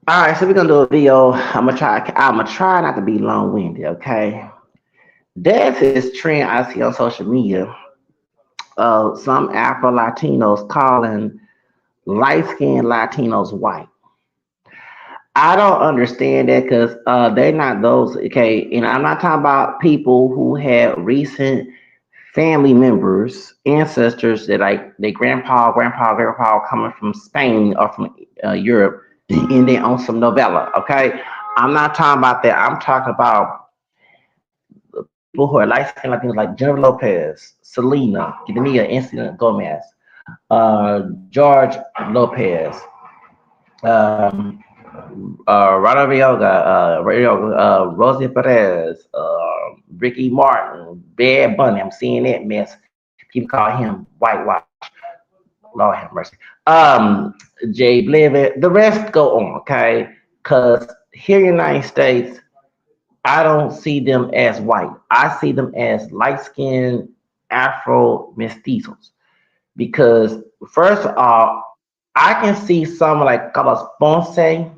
All right, so we're gonna do a video. I'm gonna try not to be long-winded, okay? There's this trend I see on social media of some Afro Latinos calling light-skinned Latinos white. I don't understand that because they're not those, okay? And I'm not talking about people who have recent family members, ancestors that like their grandpa coming from Spain or from Europe, and they own some novella. Okay, I'm not talking about that. I'm talking about people who are light skinned Latinos like Jennifer Lopez, Selena, Quintanilla, Instant Gomez, George Lopez, um, Rosie Perez, Ricky Martin, Bad Bunny. I'm seeing that mess. People call him whitewash. Lord have mercy. Jay Blivet. The rest go on, okay? Because here in the United States, I don't see them as white. I see them as light skinned Afro mestizos. Because, first of all, I can see someone like Carlos Ponce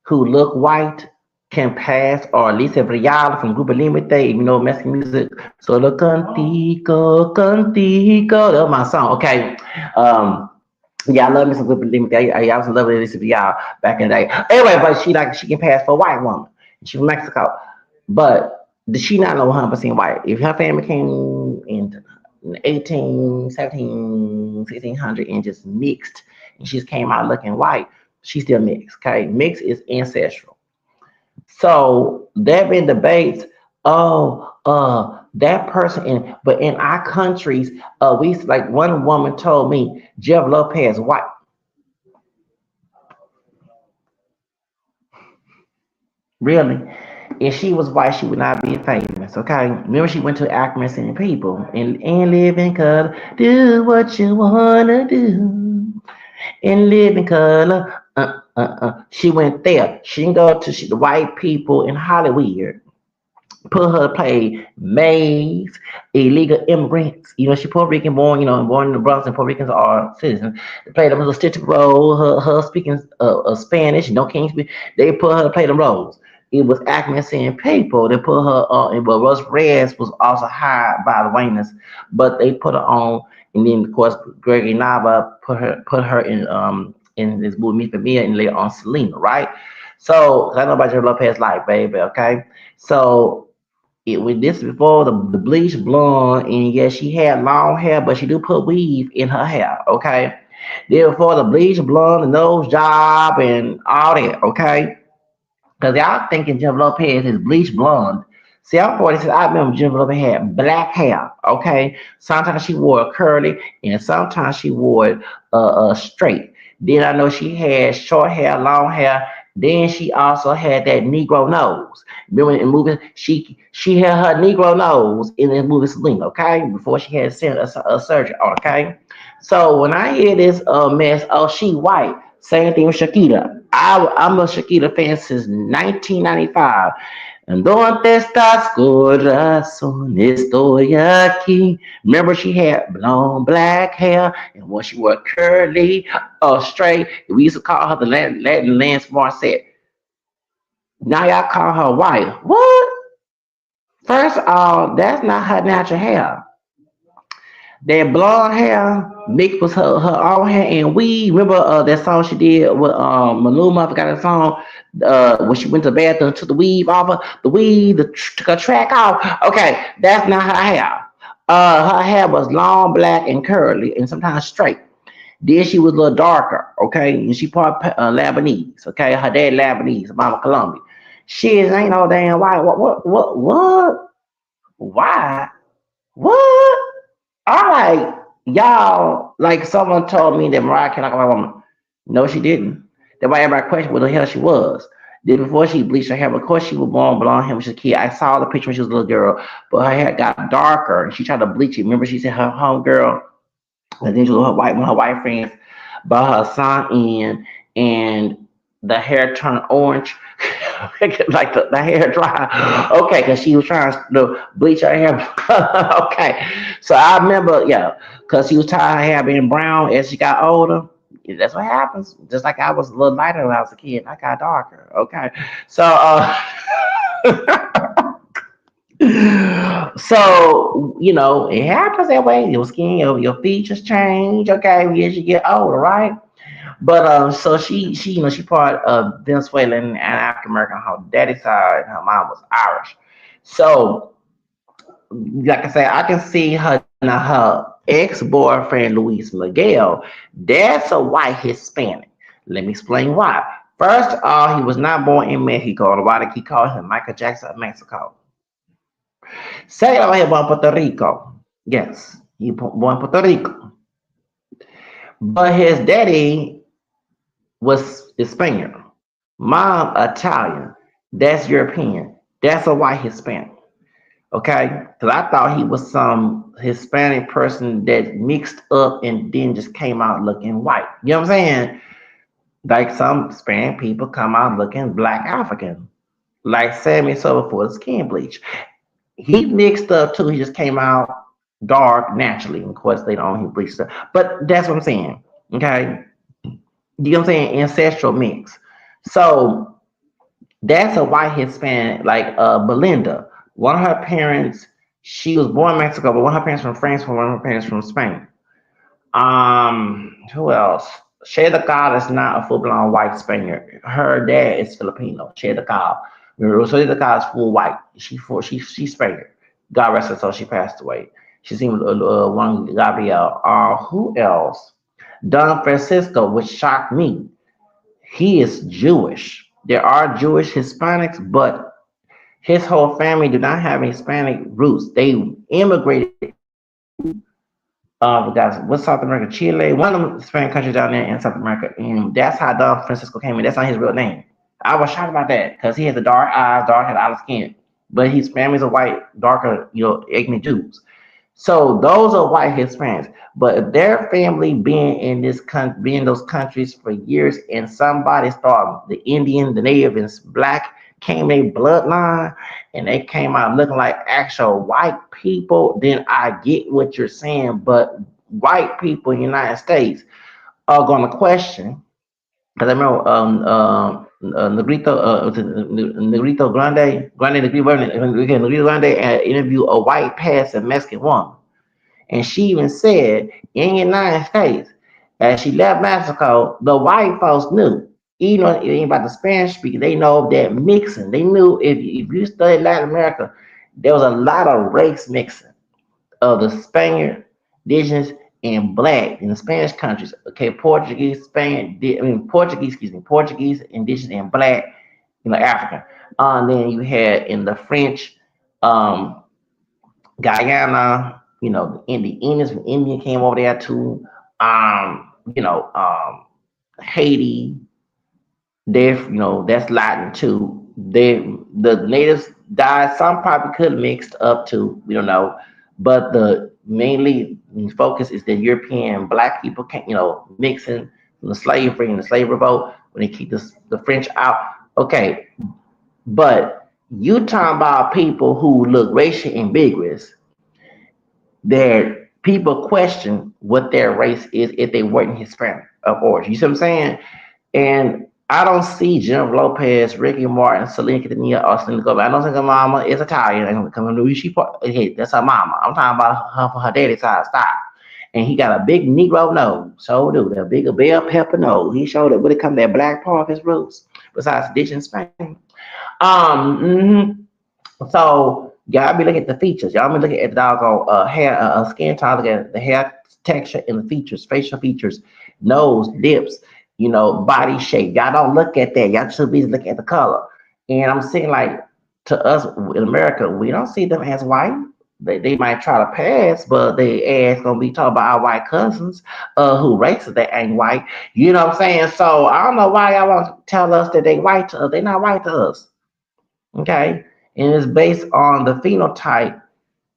who look white can pass, or Lisa Brial from Grupo Limite, you know, Mexican music. Solo Contigo, Contigo. That was my song. Okay. Um, yeah, I love me some Grupo Limite. I also love Lisa Brial back in the day. Anyway, but she can pass for a white woman. She's from Mexico. But does she not know 100% white? If her family came in 18, 17, 1600 and just mixed, and she just came out looking white, she's still mixed. Okay, mixed is ancestral. So there have been debates. Oh, that person but in our countries, we like one woman told me Jeff Lopez white. Really? If she was white, she would not be famous. Okay. Remember, she went to Actors and People and live in color. Do what you wanna do and live in color. She went there. She didn't go to the white people in Hollywood. Put her to play maids, illegal immigrants. You know, she Puerto Rican born, you know, and born in the Bronx, and Puerto Ricans are citizens. They played them as a stitch role, her speaking Spanish, no can't speak. They put her to play the roles. It was Acme and people. They put her and but Russ Reyes was also hired by the Wayners, but they put her on, and then of course Gregory Nava put her in this movie Meet Familia and later on Selena, right? So 'cause I know about your Lopez life, baby, okay? So it with this before the bleach blonde, and yeah, she had long hair, but she do put weave in her hair, okay? Then before the bleach blonde, the nose job, and all that, okay? Because y'all thinking Jennifer Lopez is bleach blonde. See, I'm 46. I remember Jennifer Lopez had black hair, okay? Sometimes she wore it curly, and sometimes she wore it straight. Then I know she had short hair, long hair. Then she also had that Negro nose. Remember in movies, she had her Negro nose in the movie Selena, okay? Before she had sent a surgery, okay? So when I hear this mess, oh, she white. Same thing with Shakira. I'm a Shakira fan since 1995. And donde estás, corazón? Estoy aquí. Remember, she had blonde black hair, and when she wore curly or straight, we used to call her the Latin Lance Morissette. Now y'all call her white. What? First of all, that's not her natural hair. That blonde hair mixed with her own hair and weed. Remember that song she did with Maluma? I forgot that song. When she went to the bathroom, took the weave off her, the weave, took her track off. Okay, that's not her hair. Her hair was long, black, and curly, and sometimes straight. Then she was a little darker, okay, and she part Lebanese, okay. Her dad Lebanese, mama Colombian. She ain't no damn white. What? Why? What? All right, y'all. Like someone told me that Mariah Carey like a white woman. No, she didn't. That's why everybody questioned what the hell she was. Then before she bleached her hair, of course she was born blonde hair when she was a kid. I saw the picture when she was a little girl, but her hair got darker and she tried to bleach it. Remember, she said her home girl, and then she was her white when her white friends brought her son in, and the hair turned orange, like the hair dry. Okay, because she was trying to bleach her hair. Okay, so I remember, yeah, because she was tired of her hair being brown as she got older. That's what happens. Just like I was a little lighter when I was a kid, I got darker. Okay, so so it happens that way. Your skin, your features change. Okay, as you get older, right? But so she she part of Venezuelan and African American. Her daddy side, her mom was Irish. So like I say, I can see her now. Her ex-boyfriend Luis Miguel, that's a white Hispanic. Let me explain why. First of all, he was not born in Mexico. Why did he call him Michael Jackson of Mexico? Second of all, he was born in Puerto Rico. Yes, he born in Puerto Rico. But his daddy was Spaniard. Mom Italian. That's European. That's a white Hispanic. Okay, because I thought he was some Hispanic person that mixed up and then just came out looking white. You know what I'm saying? Like some Hispanic people come out looking black African, like Sammy Sosa for the skin bleach. He mixed up too. He just came out dark naturally. Of course, they don't he bleached up, but that's what I'm saying. Okay, you know what I'm saying? Ancestral mix. So that's a white Hispanic, like Belinda. One of her parents, she was born in Mexico, but one of her parents from France, one of her parents from Spain. Who else? Shayla Cobb is not a full blown white Spaniard. Her dad is Filipino. Shayla Cobb. Shayla Cobb is full white. She's Spaniard. God rest her soul. She passed away. She's even one Gabrielle. Who else? Don Francisco, which shocked me. He is Jewish. There are Jewish Hispanics, but his whole family do not have Hispanic roots. They immigrated to guys, what's South America? Chile, one of them Spanish countries down there in South America, and that's how Don Francisco came in. That's not his real name. I was shocked about that because he has the dark eyes, dark head, olive skin, but his family's a white, darker, ethnic Jews. So those are white Hispanics, but their family being in being in those countries for years, and somebody started the Indian, the Native, and Black came a bloodline, and they came out looking like actual white people. Then I get what you're saying, but white people in the United States are going to question. Because I remember Negrito, Negrito Negrito Grande interviewed a white passing Mexican woman. And she even said in the United States, as she left Mexico, the white folks knew. Even though it ain't about the Spanish speaking, they know that mixing. They knew if you studied Latin America, there was a lot of race mixing of the Spaniard, indigenous, and black in the Spanish countries. Okay, Portuguese, Portuguese, excuse me, Portuguese, indigenous, and black, African. And then you had in the French, um, Guyana, the Indians from India came over there too. Haiti, that's Latin too. The natives died. Some probably could have mixed up too. We don't know, but the mainly focus is the European black people can mixing from the slavery and the slave revolt when they keep the French out. Okay, but you talking about people who look racially ambiguous that people question what their race is if they weren't Hispanic of origin. You see what I'm saying? And I don't see Jennifer Lopez, Ricky Martin, Selena Quintanilla, or Selena Gomez. I don't think her mama is Italian. Hey, that's her mama. I'm talking about her for her daddy's side. Stop. And he got a big Negro nose. So do that big bell pepper nose. He showed it when it come that black part of his roots. Besides ditch in Spain. So y'all be looking at the features. Y'all be looking at the doggone hair, skin tone. Look at the hair texture and the features, facial features, nose, lips, body shape. Y'all don't look at that. Y'all too busy looking at the color. And I'm saying, like, to us in America, we don't see them as white. They might try to pass, but they ass gonna be talking about our white cousins, who racist that ain't white. You know what I'm saying? So I don't know why y'all want to tell us that they white to us. They not white to us. Okay, and it's based on the phenotype.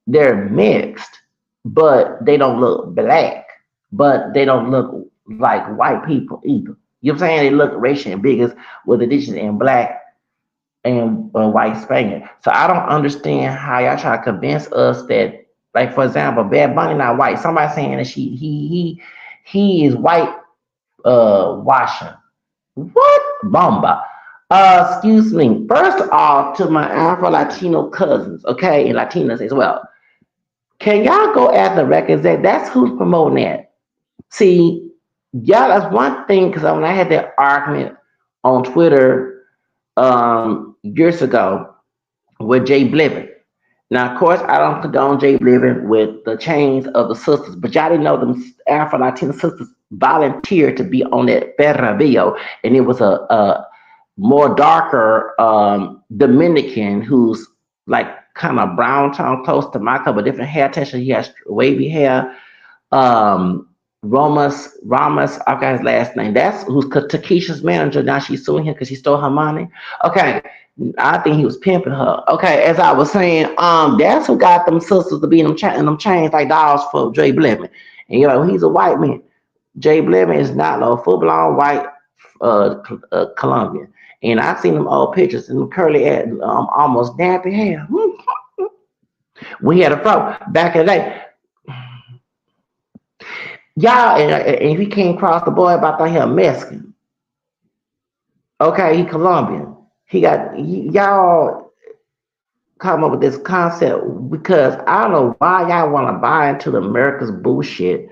They're mixed, but they don't look black, but they don't look like white people either. You know what I'm saying? They look racial and biggest with additions in black and white Spaniard. So I don't understand how y'all try to convince us that, like, for example, Bad Bunny not white. Somebody saying that he is white Washington. What? Bomba. Excuse me. First off, to my Afro Latino cousins, okay, and Latinas as well. Can y'all go at the records that that's who's promoting that? See, yeah, that's one thing because when I had that argument on Twitter years ago with Jay Bliven. Now, of course, I don't condone Jay Bliven with the chains of the sisters, but y'all didn't know them Afro Latina sisters volunteered to be on that Perra video, and it was a more darker Dominican who's like kind of brown tone, close to my color, but different hair texture. He has wavy hair. Ramos, I got his last name. That's who's Takesha's manager. Now she's suing him because he stole her money. Okay, I think he was pimping her. Okay, as I was saying, that's who got them sisters to be in them chains like dolls for Jay Bliven. And you know, he's a white man. Jay Bliven is not no full blown white Colombian. And I've seen them old pictures and curly head, almost nappy hair. We had a fro back in the day. Y'all, and if he came across the boy about that here Mexican. Okay, he Colombian. Y'all come up with this concept because I don't know why y'all want to buy into the America's bullshit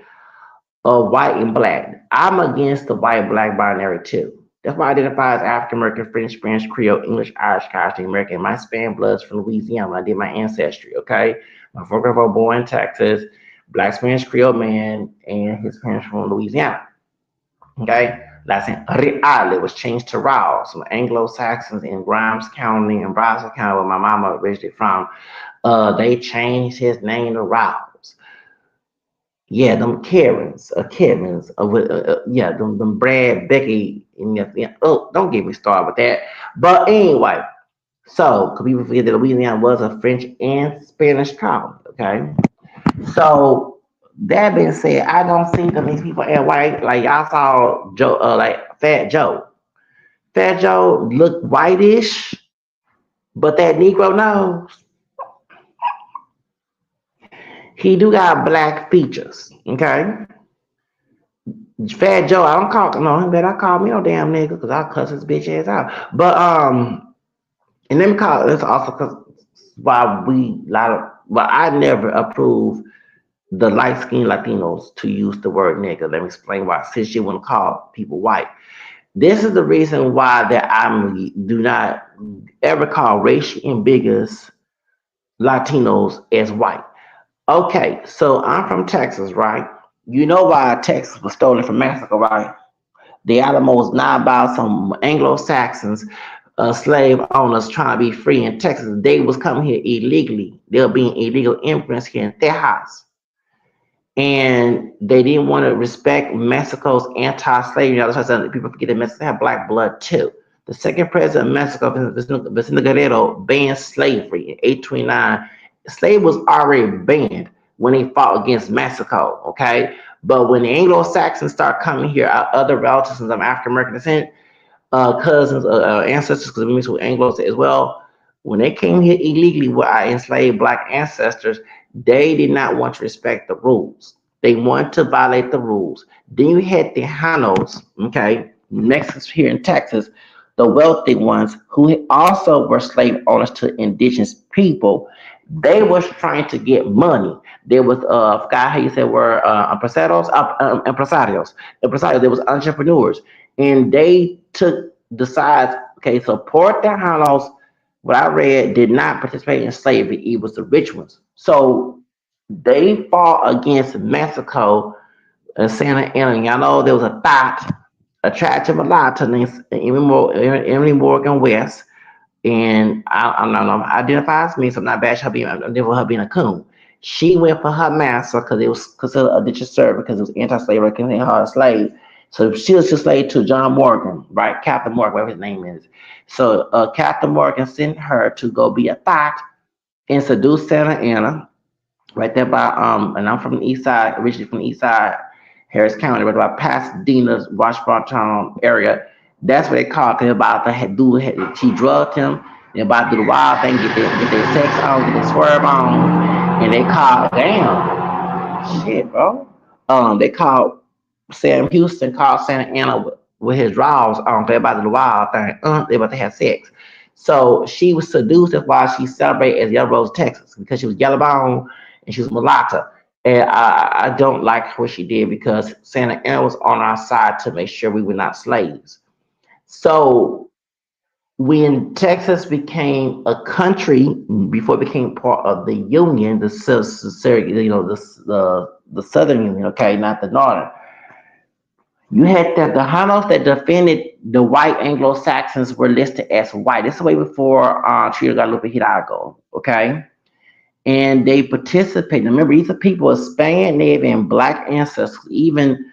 of white and black. I'm against the white black binary too. That's why I identify as African American, French, Spanish, Creole, English, Irish, Scottish, American. My span blood's from Louisiana. I did my ancestry, okay? My folks were born in Texas, black Spanish Creole man, and his parents from Louisiana. Okay? Last name Real was changed to Rao. Some Anglo-Saxons in Grimes County and Broward County, where my mama originally from, they changed his name to Rouse. Yeah, them Karens, yeah, them Brad, Becky, and yeah, oh, don't get me started with that. But anyway, so, because people forget that Louisiana was a French and Spanish colony, okay? So, that being said, I don't see them these people at white, like y'all saw Joe, like Fat Joe. Fat Joe looked whitish, but that Negro nose, he do got black features, okay? Fat Joe, I don't call no him better I call me no damn nigga because I cuss his bitch ass out. But and let me call this also because why we lot of well I never approve the light skinned Latinos to use the word nigga. Let me explain why. Since you want to call people white. This is the reason why that I do not ever call racial ambiguous Latinos as white. Okay, so I'm from Texas, right? You know why Texas was stolen from Mexico, right? The Alamo is now about some Anglo-Saxons, slave owners trying to be free in Texas. They was coming here illegally. They were being illegal immigrants here in their house. And they didn't want to respect Mexico's anti-slavery. People forget that Mexico had black blood too. The second president of Mexico, Vicente Guerrero, banned slavery in 829. Slavery was already banned when they fought against Mexico, okay? But when the Anglo-Saxons start coming here, our other relatives of African American descent, cousins, ancestors, because we mix with Anglos as well. When they came here illegally with our enslaved black ancestors, they did not want to respect the rules. They wanted to violate the rules. Then you had the Hanos, okay, Mexicans here in Texas, the wealthy ones who also were slave owners to indigenous people. They was trying to get money. There was I forgot how you said were empresarios. There was entrepreneurs, and they took the sides. Okay, so Port Halos, what I read, did not participate in slavery. It was the rich ones. So they fought against Mexico and Santa Ana. Y'all know there was a thought, a attractive mulatto named Emily Morgan West, and I'm not identifies me, so I'm not bashing her being her being a coon. She went for her master because it was considered a ditch servant because it was anti-slavery, considered her a slave. So she was a slave to John Morgan, right? Captain Morgan, whatever his name is. So Captain Morgan sent her to go be a thought and seduce Santa Ana, right there by and I'm from the east side, originally from the east side, Harris County, right about Pasadena's Washburn area. That's what they call it. Cause about to do she drugged him. They about to do the wild thing, get their sex on, get their swerve on, and they call damn shit, bro. They called. Sam Houston called Santa Ana with his draws on. They about to do the wild thing. They about to have sex. So she was seduced. That's why she celebrated as Yellow Rose, Texas, because she was yellow bone and she was mulatto. And I don't like what she did because Santa Ana was on our side to make sure we were not slaves. So when Texas became a country, before it became part of the Union, the Southern Union, okay, not the Northern. You had the Hunos that defended the white Anglo Saxons were listed as white. This is way before Trio Guadalupe Hidalgo, okay? And they participated. Remember, these are people of Spanish, Native, and Black ancestors. Even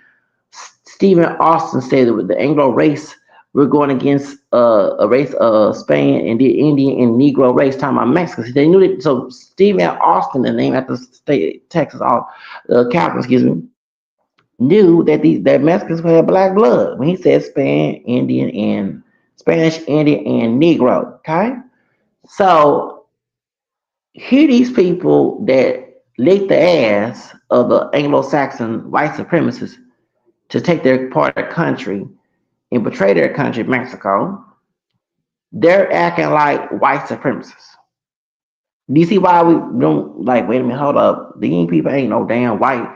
Stephen Austin said that with the Anglo race, we're going against a race of Spain and the Indian and Negro race, talking about Mexicans. They knew that. So Stephen Austin, the name after the state Texas, capital, excuse me, knew that that Mexicans had black blood when he said Spanish, Indian, and Negro. Okay, so here these people that licked the ass of the Anglo-Saxon white supremacists to take their part of the country and betray their country, Mexico. They're acting like white supremacists. Do you see why we don't like? Wait a minute, hold up. These people ain't no damn white.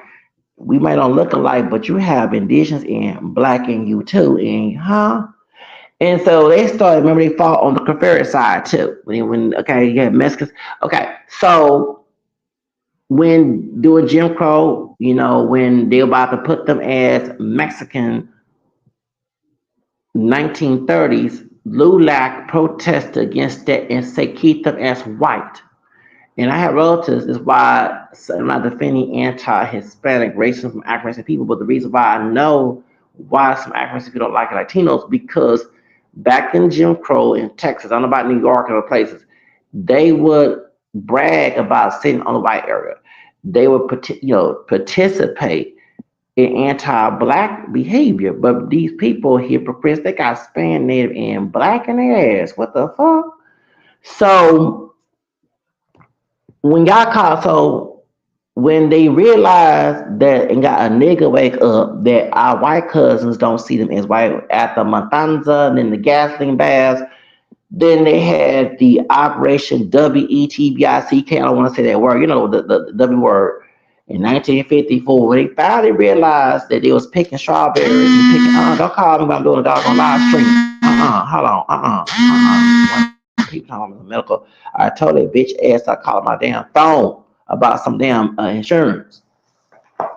We might not look alike, but you have indigenous and black in you too, and huh? And so they started. Remember, they fought on the Confederate side too. When okay, you had Mexicans. Okay, so when doing Jim Crow, when they were about to put them as Mexican 1930s, LULAC protested against that and say keep them as white. And I have relatives, is why I'm not defending anti-Hispanic racism from African people, but the reason why I know why some African people don't like Latinos, because back in Jim Crow in Texas, I don't know about New York and other places, they would brag about sitting on the white area. They would, participate in anti-black behavior, but these people hypocrites, they got Spanish, Native, and black in their ass. What the fuck? So when y'all call, so when they realized that and got a nigga wake up that our white cousins don't see them as white after Matanza and then the gasoline baths, then they had the Operation WETBICK. I don't want to say that word, the W word. In 1954, when they finally realized that they was picking strawberries and picking, don't call me when I'm doing a doggone live stream. Hold on, people talking about medical. I told that bitch ass I called my damn phone about some damn insurance. All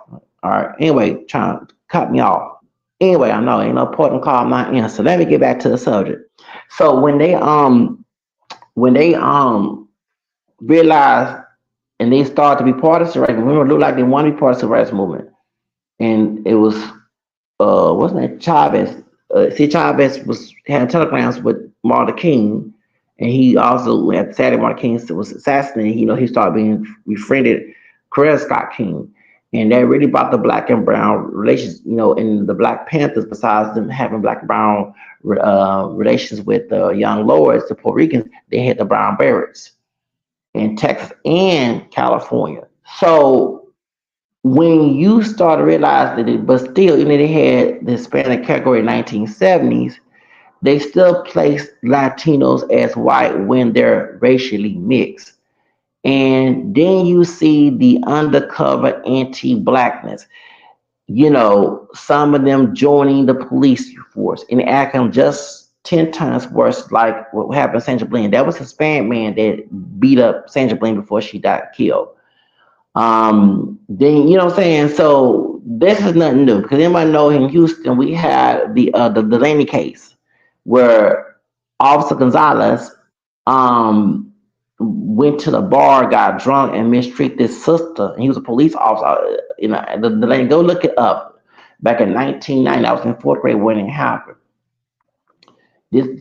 right. Anyway, trying to cut me off. Anyway, I know ain't no point in calling my answer. Let me get back to the subject. So when they realized and they started to be part of the right, remember, it looked like they wanted to be part of the rights movement, and it was wasn't it Chavez? See, Chavez had telegrams with Martin King, and he also at Saturday Martin King was assassinated. He started being befriended Coretta Scott King, and that really brought the black and brown relations. In the Black Panthers, besides them having black and brown relations with the young lords, the Puerto Ricans, they had the brown berets in Texas and California. So when you start to realize that but still, they had the Hispanic category in 1970s, they still place Latinos as white when they're racially mixed. And then you see the undercover anti-blackness. Some of them joining the police force and acting just 10 times worse, like what happened to Sandra Bland. That was a Hispanic man that beat up Sandra Bland before she got killed. Then what I'm saying. So this is nothing new because anybody know in Houston we had the Delaney case where Officer Gonzalez um went to the bar, got drunk, and mistreated his sister. And he was a police officer. The Delaney. Go look it up. Back in 1990, I was in fourth grade when it happened.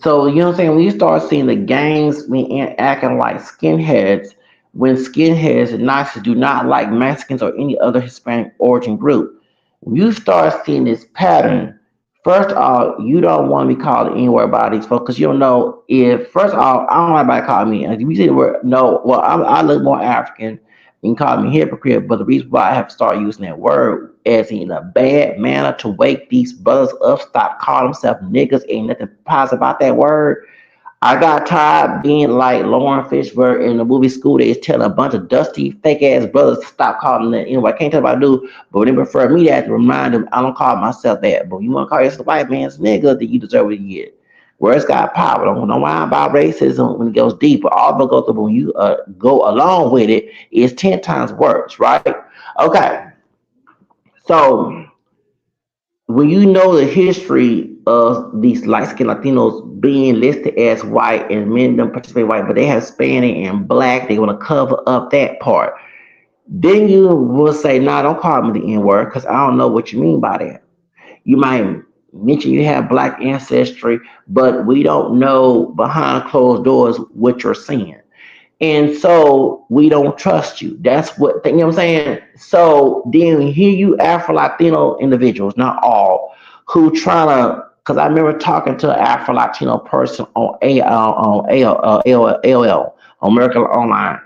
So what I'm saying. When you start seeing the gangs being acting like skinheads, when skinheads and Nazis do not like Mexicans or any other Hispanic origin group, when you start seeing this pattern, first off, you don't want to be called anywhere by these folks because you don't know if. First of all, I don't want anybody to call me. If you say the word no, well, I look more African. You can call me hypocrite, but the reason why I have to start using that word as in a bad manner to wake these brothers up, stop calling themselves niggas, ain't nothing positive about that word. I got tired being like Lauren Fishburne in the movie School Days telling a bunch of dusty, fake ass brothers to stop calling that. I can't tell what I do, but they prefer me to have to remind them I don't call myself that. But you want to call yourself a white man's nigga, then you deserve what you get. Words got power. Don't mind about racism when it goes deeper. All of it goes when you go along with it is 10 times worse, right? Okay, so when you know the history of these light skinned Latinos being listed as white and many of them participate white, but they have Hispanic and black, they want to cover up that part. Then you will say, nah, don't call me the N word because I don't know what you mean by that. You might mention you have black ancestry, but we don't know behind closed doors what you're seeing. And so we don't trust you. That's what you know what I'm saying. So then here you Afro Latino individuals, not all, who trying to. Because I remember talking to an Afro Latino person on AOL on American Online,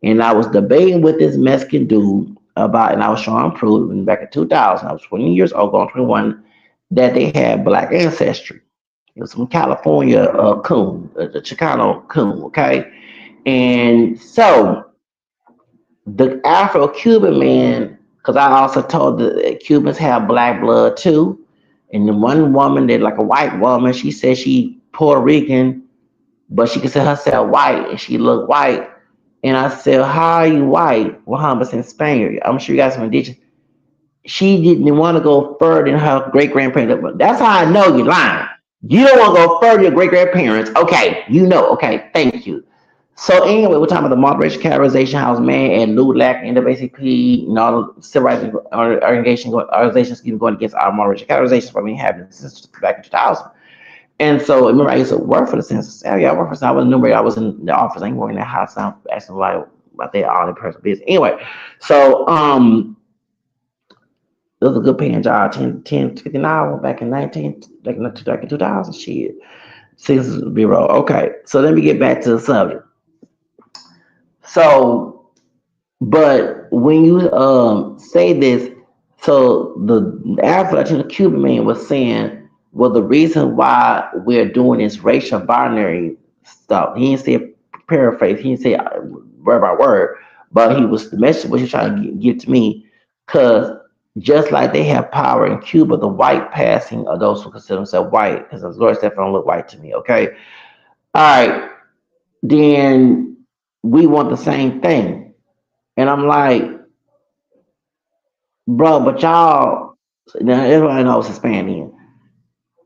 and I was debating with this Mexican dude about, and I was showing proof back in 2000. I was 20 years old, going 21, that they had black ancestry. It was from California, coon, the Chicano coon, okay? And so the Afro Cuban man, because I also told the Cubans have black blood too. And the one woman that like a white woman, she said she Puerto Rican, but she consider herself white and she looked white. And I said, how are you white? 100% Spaniard. I'm sure you got some indigenous. She didn't want to go further than her great grandparents. That's how I know you're lying. You don't want to go further than your great grandparents. Okay, you know. Okay, thank you. So anyway, we're talking about the Moderation Categorization House, man, and LULAC, NAACP, and all the civil rights organizations even going against our moderation categorization for me having since back in 2000. And so remember, I used to work for the census. Oh, yeah, I worked for. I was number. I was in the office. I ain't working in the house. I'm asking like about their all their personal business. Anyway, so it was a good paying job, 50 an hour back in 19, back in 2000. Shit, Census Bureau. Okay, so let me get back to the subject. So, but when you say this, so the Afro Latino Cuban man was saying, well, the reason why we're doing this racial binary stuff, he didn't say paraphrase, he didn't say word by word, but he was the message was he trying to give to me, because just like they have power in Cuba, the white passing of those who consider themselves white, because the Lord Stephen don't look white to me, okay? All right, then we want the same thing. And I'm like, bro, but y'all, now everybody knows Hispanic.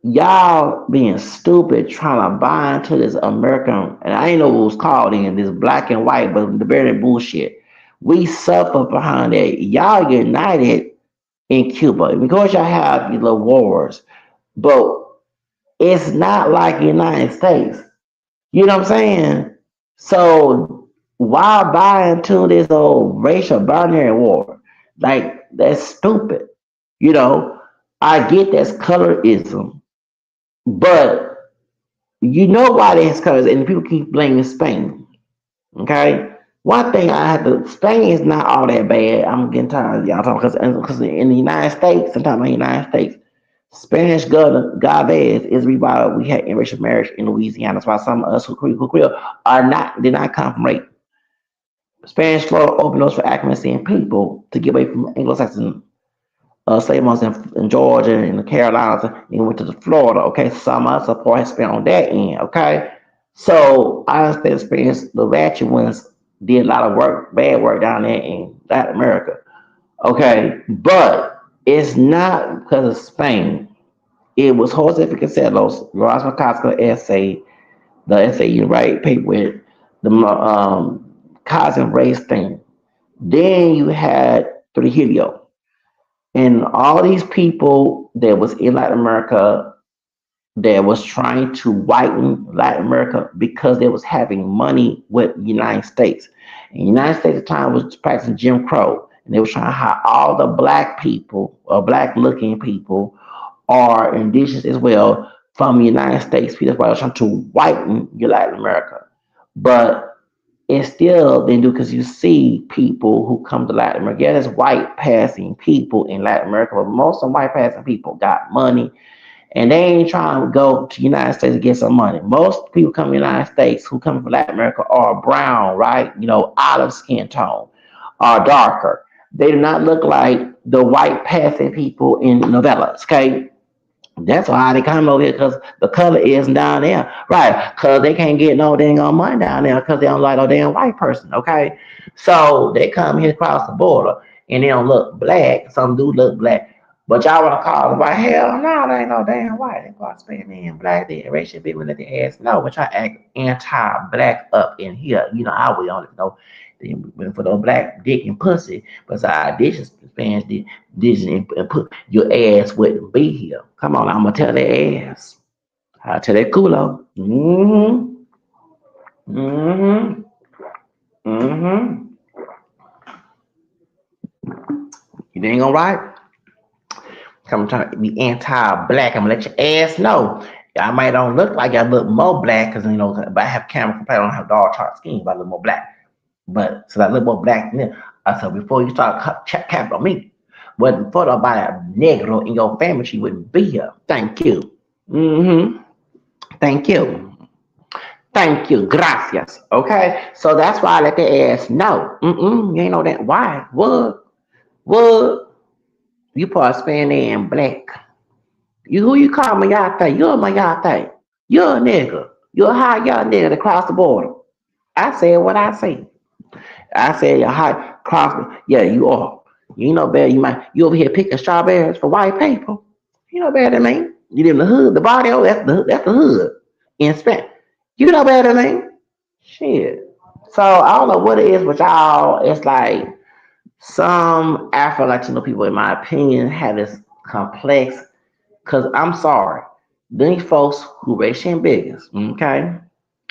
Y'all being stupid trying to buy into this American, and I ain't know what it was called in this black and white, but the very bullshit. We suffer behind that. Y'all united in Cuba. Because y'all have these little wars, but it's not like the United States. You know what I'm saying? So why buy into this old racial binary war? Like that's stupid. You know, I get that's colorism, but you know why there's colors, and people keep blaming Spain. Okay, one thing I have to Spain is not all that bad. I'm getting tired of y'all talking because in the United States, sometimes in the United States, Spanish governor Galvez is why we had interracial marriage in Louisiana. That's why some of us who Creole are not did not come from rape. Spanish law opened doors for acclimacy and people to get away from Anglo-Saxon slave owners in Georgia and the Carolinas and went to the Florida. Okay, some of us support has been on that end. Okay, so I understand experience the ratchet ones did a lot of work, bad work down there in Latin America. Okay, but it's not because of Spain. It was Jose Picacelos, Ross McCosker essay, the essay you write paper with the cousin race thing. Then you had Trujillo and all these people that was in Latin America that was trying to whiten Latin America because they was having money with the United States. And the United States at the time was practicing Jim Crow. And they was trying to hire all the black people or black looking people or indigenous as well from the United States. That's why I was trying to whiten your Latin America. But It still didn't do because you see people who come to Latin America. Yeah, there's white passing people in Latin America, but most of the white passing people got money and they ain't trying to go to the United States to get some money. Most people come to the United States who come from Latin America are brown, right? Olive skin tone, are darker. They do not look like the white passing people in novellas, okay? That's why they come over here because the color is down there, right? Because they can't get no dang on money down there because they don't like no damn white person, okay? So they come here across the border and they don't look black. Some do look black, but y'all want to call them white? Hell no, they ain't no damn white. They participating in black. They racial people let their ass know, but y'all act anti-black up in here. You know how we only know for the black dick and pussy. Besides, dishes fans did Disney and put your ass wouldn't be here. Come on, I'm gonna tell their ass. I'll tell that culo. Mm-hmm. Mm-hmm. You ain't gonna right? Come trying to be anti-black. I'm gonna let your ass know. I might don't look like I look more black because but I have camera compared. I don't have dark skin, but I look more black. But since I look more black than them, I said before you start capping on me, wasn't for about a negro in your family, she wouldn't be here. Thank you. Mm-hmm. Thank you. Thank you. Gracias. Okay? So that's why I let the ass know. You ain't know that. Why? What? What? You part Spanish and black. Who you call Mayate? You're a Mayate. You're a nigga. You're a high young nigga to cross the border. I said what I say. I said you're high cross. Yeah, you are. You know better. You over here picking strawberries for white people. You know better than me. You live in the hood. The body, that's the hood. In Spanish. You know better than me. Shit. So I don't know what it is with y'all. It's like some Afro Latino people, in my opinion, have this complex. Cause I'm sorry, these folks who racial bigots, okay,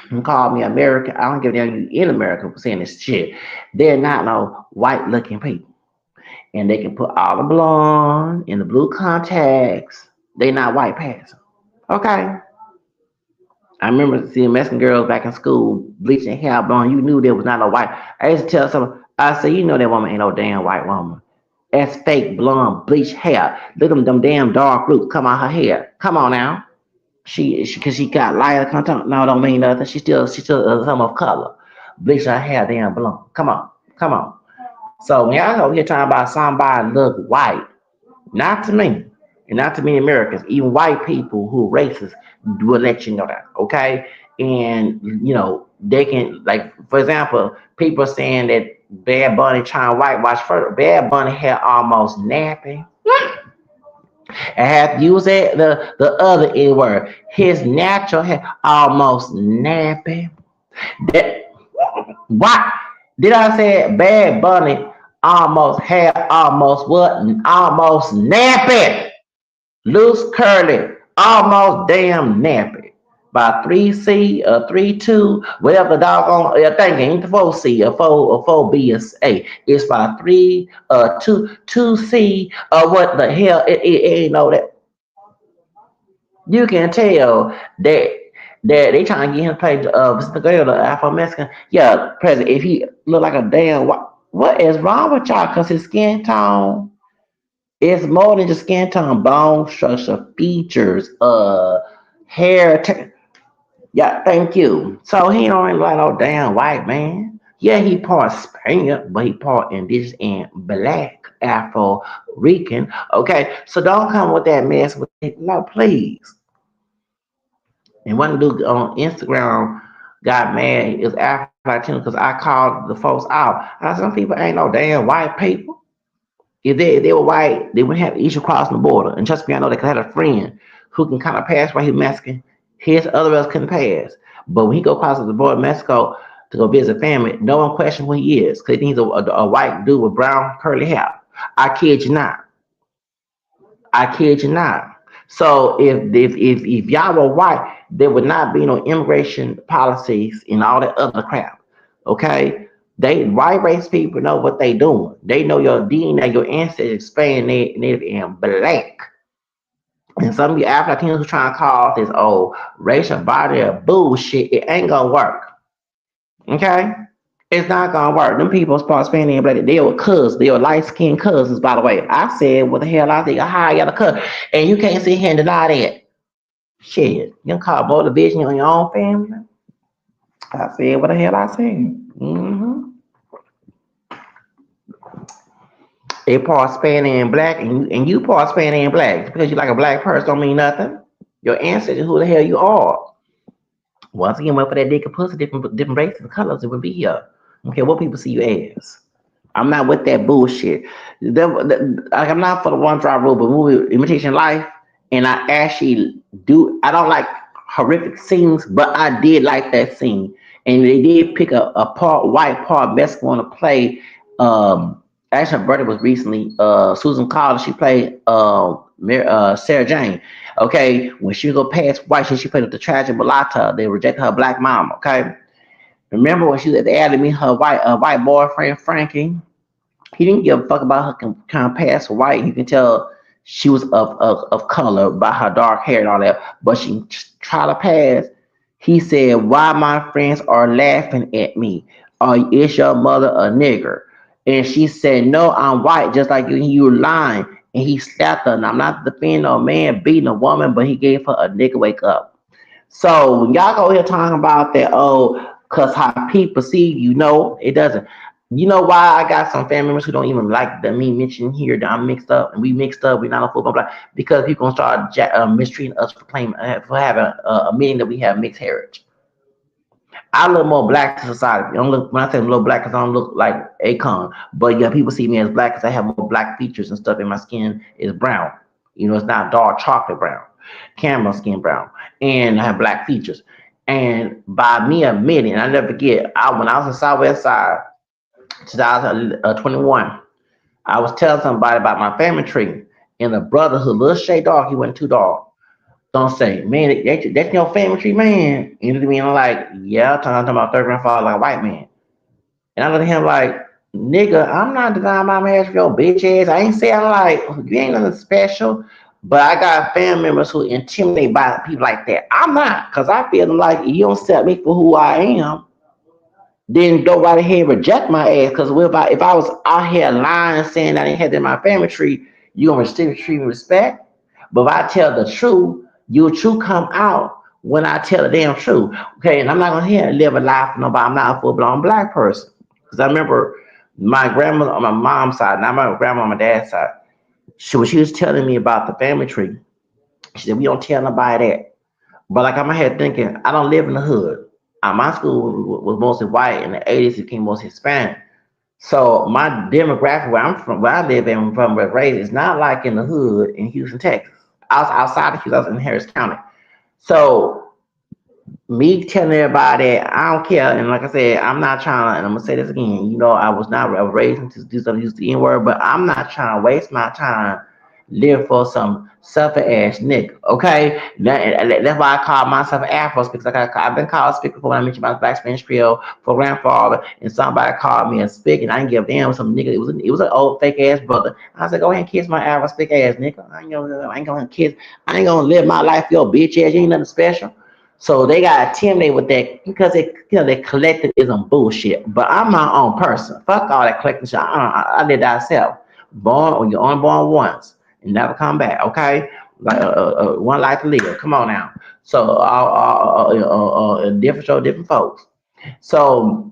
who call me American, I don't give a damn you in America for saying this shit. They're not no white looking people, and they can put all the blonde and the blue contacts. They not white passing, okay. I remember seeing Mexican girls back in school bleaching hair blonde. You knew there was not no white. I used to tell someone, I said, you know that woman ain't no damn white woman. That's fake blonde bleach hair. Look at them damn dark roots come out her hair. Come on now. Cause she got lighter content. No, don't mean nothing. She still some of color. Bleach her hair damn blonde. Come on. Come on. So when y'all over here talking about somebody look white, not to me, and not to many Americans, even white people who are racist will let you know that, okay? And they can, like, for example, people saying that Bad Bunny trying to whitewash further. Bad Bunny hair almost nappy. I have to use the other N word. His natural hair almost nappy. That what did I say? Bad Bunny almost hair almost what? Almost nappy. Loose curly, almost damn nappy. By 3C or 3-2, whatever the doggone I think ain't the 4C or 4B or A. It's by 2C what the hell it ain't know that you can tell that they trying to get him to play Mr. Girl, the Afro Mexican. Yeah, president. If he look like a damn what is wrong with y'all? Cause his skin tone is more than just skin tone, bone structure, features, hair. Yeah, thank you. So he don't really like no damn white man. Yeah, he part Spaniard, but he part indigenous and black Afro Rican. Okay, so don't come with that mess with it. No, please. And one dude on Instagram got mad. It was Afro Latino because I called the folks out. I said, some people ain't no damn white people. If they were white, they wouldn't have issue crossing the border. And trust me, I know they could have a friend who can kind of pass while he's Mexican. His other else couldn't pass. But when he go across the border of Mexico to go visit family, no one question who he is because he's a white dude with brown curly hair. I kid you not. I kid you not. So if y'all were white, there would not be no immigration policies and all that other crap. Okay? They white race people know what they doing. They know your DNA, your ancestors, Spanish, native, and black. And some of you African Latinos who trying to call this old racial barrier bullshit, it ain't gonna work. Okay? It's not gonna work. Them people start spending and black. They were cousins. They were light skinned cousins, by the way. I said, what the hell? I think how I got a cousin, and you can't sit here and deny that. Shit, you call motivation on your own family. I said, what the hell I said? They part Spanish and black, and you part Spanish and black. Just because you like a black person don't mean nothing. Your ancestors, who the hell you are. Once again, went for that dick and pussy, different races and colors, it would be here. Okay, what people see you as. I'm not with that bullshit. Like, I'm not for the one drop rule, but movie Imitation Life, and I actually do. I don't like horrific scenes, but I did like that scene, and they did pick a part white, part Mexican to play. Actually, her birthday was recently. Susan Collins, she played Sarah Jane. Okay, when she go past white, she played with the tragic mulatto. They rejected her black mom. Okay, remember when she was at the academy, her white boyfriend Frankie. He didn't give a fuck about her kind of past white. You can tell she was of color by her dark hair and all that. But she tried to pass. He said, "Why my friends are laughing at me? Is your mother a nigger?" And she said, "No, I'm white, just like you. You lying." And he slapped her. And I'm not defending a man beating a woman, but he gave her a nigga wake up. So when y'all go here talking about that, oh, cause how people see you, know, it doesn't. You know why I got some family members who don't even like that me mentioning here that I'm mixed up and we mixed up. We're not a football black because people gonna start mistreating us for claiming for having admitting that we have mixed heritage. I look more black to society. I don't look when I say I'm a little black because I don't look like Akon, but yeah, people see me as black because I have more black features and stuff, and my skin is brown. You know, it's not dark chocolate brown, caramel skin brown, and I have black features. And by me admitting, I never forget, when I was in Southwest Side, 2021, I was telling somebody about my family tree, and the brotherhood, little shade dog, he wasn't too dark. Don't say, man, that's your family tree, man. You know what I mean? I'm like, yeah, talking about third grandfather like a white man. And I look at him like, nigga, I'm not denying my marriage for your bitch ass. I ain't saying like you ain't nothing special, but I got family members who intimidate by people like that. I'm not, cause I feel like you don't accept me for who I am, then go right ahead and reject my ass. Because if I was out here lying saying I didn't have that in my family tree, you gonna still treat me respect. But if I tell the truth, your truth come out when I tell the damn truth. Okay, and I'm not gonna here live a life for nobody. I'm not a full blown black person. Because I remember my grandmother on my mom's side, not my grandma on my dad's side. When she was telling me about the family tree, she said we don't tell nobody that. But like I'm ahead thinking, I don't live in the hood. My school was mostly white. In the 80s, it became mostly Hispanic. So my demographic where I'm from, where I live and from where I raised, is not like in the hood in Houston, Texas. I was outside of Houston, I was in Harris County. So me telling everybody I don't care, and like I said, I'm not trying to, and I'm gonna say this again. You know, I was raised to do something, use the N word, but I'm not trying to waste my time live for some suffering ass nigga. Okay, that's why I call myself Afro because I've been called spick before when I mentioned my black Spanish Creole for grandfather, and somebody called me a spick, and I didn't give a damn some nigga. It was an old fake ass brother. I said, go ahead and kiss my Afro spick ass nigga. I ain't gonna live my life for your bitch ass. You ain't nothing special. So they got intimidated with that because they collectivism bullshit. But I'm my own person. Fuck all that collective shit. I did that myself. Born or you're only born once and never come back. Okay, like one life to live. Come on now. So different show, different folks. So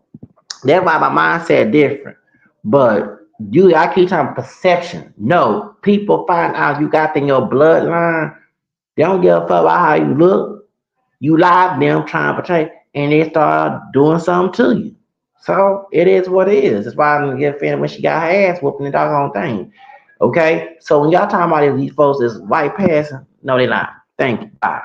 that's why my mindset different. But I keep talking perception. No, people find out you got in your bloodline. They don't give a fuck about how you look. You lied to them trying to portray, and they start doing something to you. So it is what it is. That's why I'm gonna get offended when she got her ass whooping the doggone thing. Okay? So when y'all talking about these folks is white passing, no, they're not. Thank you. Bye.